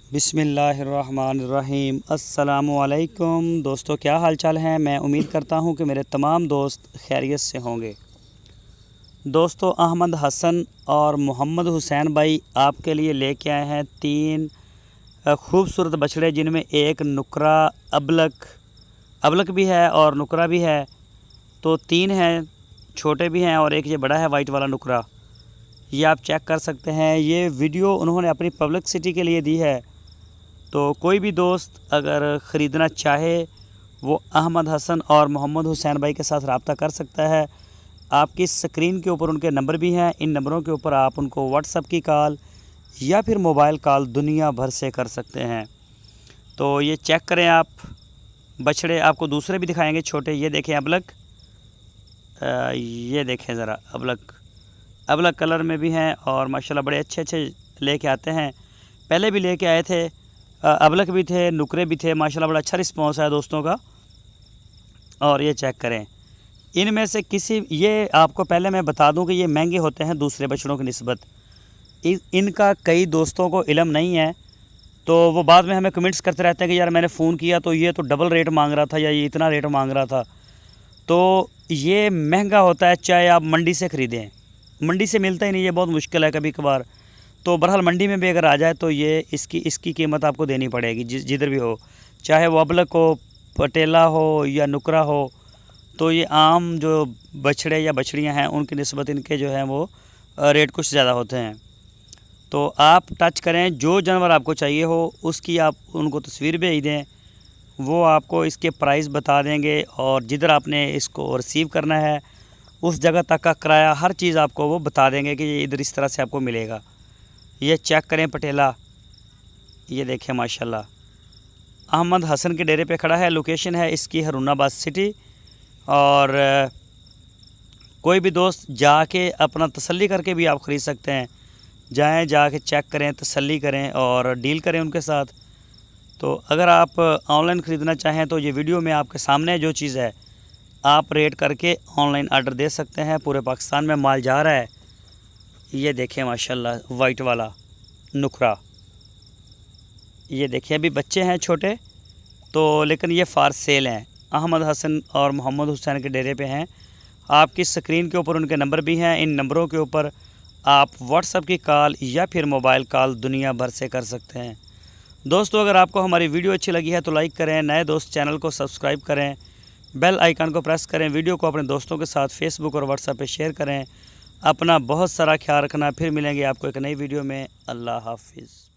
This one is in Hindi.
बिस्मिल्लाहिर्रहमानिर्रहीम। अस्सलामुअलैकुम दोस्तों, क्या हाल चाल हैं। मैं उम्मीद करता हूं कि मेरे तमाम दोस्त खैरियत से होंगे। दोस्तों, अहमद हसन और मोहम्मद हुसैन भाई आपके लिए लेके आए हैं 3 खूबसूरत बछड़े, जिनमें एक नुकरा अबलक भी है और नुकरा भी है। तो 3 हैं, छोटे भी हैं और एक ये बड़ा है वाइट वाला नुकरा। ये आप चेक कर सकते हैं। ये वीडियो उन्होंने अपनी पब्लिसिटी के लिए दी है। तो कोई भी दोस्त अगर ख़रीदना चाहे वो अहमद हसन और मोहम्मद हुसैन भाई के साथ रब्ता कर सकता है। आपकी स्क्रीन के ऊपर उनके नंबर भी हैं। इन नंबरों के ऊपर आप उनको व्हाट्सएप की कॉल या फिर मोबाइल कॉल दुनिया भर से कर सकते हैं। तो ये चेक करें आप बछड़े। आपको दूसरे भी दिखाएंगे छोटे। ये देखें अबलक, ये देखें ज़रा अबलक कलर में भी हैं और माशाल्लाह बड़े अच्छे लेके आते हैं। पहले भी लेके आए थे, अबलक भी थे, नुकरे भी थे। माशाल्लाह बड़ा अच्छा रिस्पॉन्स है दोस्तों का। और ये चेक करें, इनमें से किसी, ये आपको पहले मैं बता दूं कि ये महंगे होते हैं दूसरे बछड़ों की निस्बत। इनका कई दोस्तों को इल्म नहीं है, तो वो बाद में हमें कमेंट्स करते रहते हैं कि यार मैंने फ़ोन किया तो ये तो डबल रेट मांग रहा था या ये इतना रेट मांग रहा था। तो ये महंगा होता है, चाहे आप मंडी से ख़रीदें। मंडी से मिलता ही नहीं, ये बहुत मुश्किल है कभी कभार। तो बहरहाल मंडी में भी अगर आ जाए तो ये इसकी कीमत आपको देनी पड़ेगी जिधर भी हो, चाहे वो अबलक हो, पटेला हो या नुकरा हो। तो ये आम जो बछड़े या बछड़ियां हैं उनकी निस्बत इनके जो हैं वो रेट कुछ ज़्यादा होते हैं। तो आप टच करें, जो जानवर आपको चाहिए हो उसकी आप उनको तस्वीर भेज दें, वो आपको इसके प्राइस बता देंगे और जिधर आपने इसको रिसीव करना है उस जगह तक का किराया, हर चीज़ आपको वो बता देंगे कि ये इधर इस तरह से आपको मिलेगा। ये चेक करें पटेला, ये देखें माशाल्लाह अहमद हसन के डेरे पे खड़ा है। लोकेशन है इसकी हारूनाबाद सिटी। और कोई भी दोस्त जाके अपना तसल्ली करके भी आप ख़रीद सकते हैं। जाएं, जाके चेक करें, तसल्ली करें और डील करें उनके साथ। तो अगर आप ऑनलाइन ख़रीदना चाहें तो ये वीडियो में आपके सामने जो चीज़ है आप रेट करके ऑनलाइन आर्डर दे सकते हैं। पूरे पाकिस्तान में माल जा रहा है। ये देखें माशाल्लाह वाइट वाला नुकरा, ये देखिए अभी बच्चे हैं छोटे तो, लेकिन ये फार सेल हैं। अहमद हसन और मोहम्मद हुसैन के डेरे पे हैं। आपकी स्क्रीन के ऊपर उनके नंबर भी हैं। इन नंबरों के ऊपर आप व्हाट्सएप की कॉल या फिर मोबाइल कॉल दुनिया भर से कर सकते हैं। दोस्तों, अगर आपको हमारी वीडियो अच्छी लगी है तो लाइक करें, नए दोस्त चैनल को सब्सक्राइब करें, बेल आइकन को प्रेस करें, वीडियो को अपने दोस्तों के साथ फेसबुक और व्हाट्सएप पे शेयर करें। अपना बहुत सारा ख्याल रखना। फिर मिलेंगे आपको एक नई वीडियो में। अल्लाह हाफिज़।